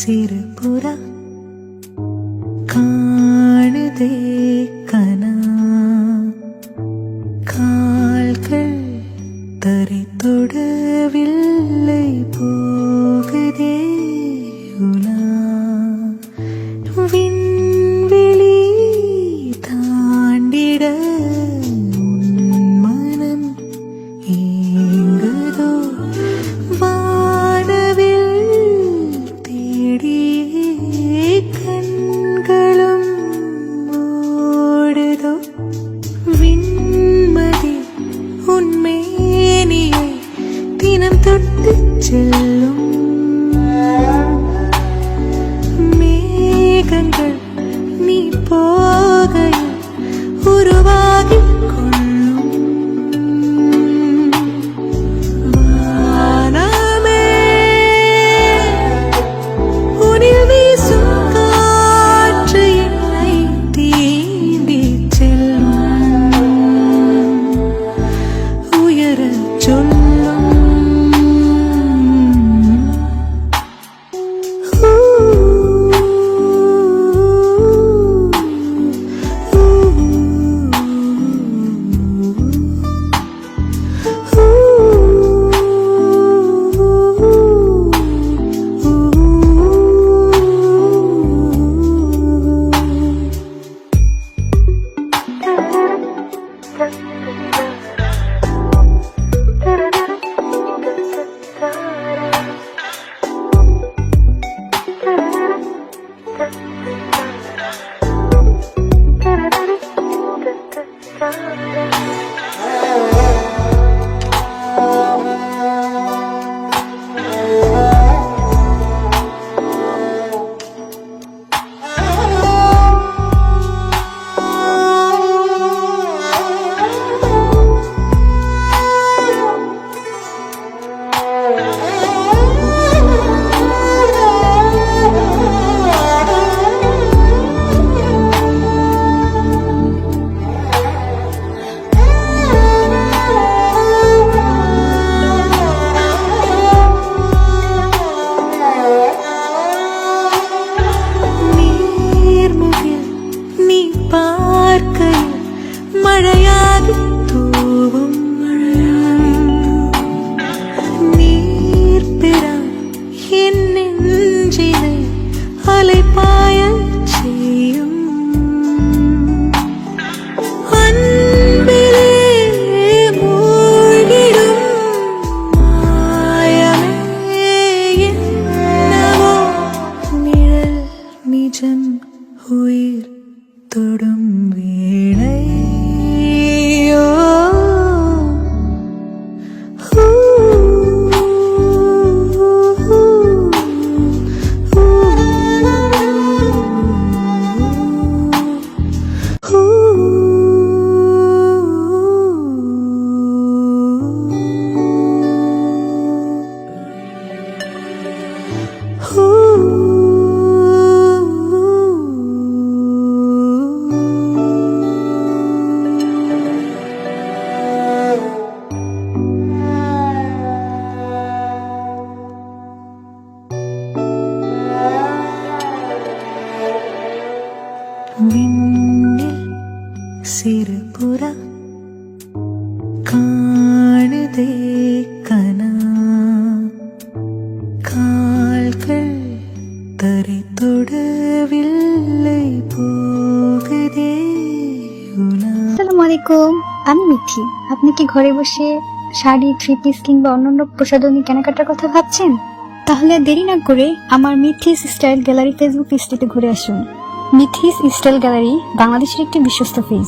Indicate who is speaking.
Speaker 1: സിരപുര കാണുതേ കനാ കാൽകൾ തറി തൊടവിல்லை போகுதே உலா விண்வெளி தாண்டிட மனம் ஏங்குதோ வானவில் தேடியே கண்களும் ஓடுதோ விண்மதி உன்மேனியை தினம் தொட்டு செல்லும் மேகங்கள் நீ போகையில் உருவாகிக் கொள்ளும் வானமே உனில் வீசும் காற்று என்னை தீண்டிச் செல்லும் உயரச் சொல்லும் മഴയാകി തൂവും നീർപ്പിറ എൻ നെഞ്ചിനെ അലൈപ്പായ ചെയ്യും അൻപിലെ മൂഴ്കിടും മായമേ എന്നവോ നിഴൽ നിജം ഉയിർ തൊടും വേളை വിണ്ണിൽ സിരപുര കാണുതേ കനാ കാൽകൾ തറി തൊടവിல்லை പോകുதே উলা।
Speaker 2: আসসালামু আলাইকুম, আমি মিঠি। আপনি কি ঘরে বসে শাড়ি, থ্রি পিস কিংবা অন্যান্য প্রসাধনী কেনাকাটার কথা ভাবছেন? তাহলে দেরি না করে আমার মিথিস স্টাইল গ্যালারি ফেসবুক পেজটিতে ঘুরে আসুন। মিথিস স্টাইল গ্যালারি বাংলাদেশের একটি বিশ্বস্ত পেজ।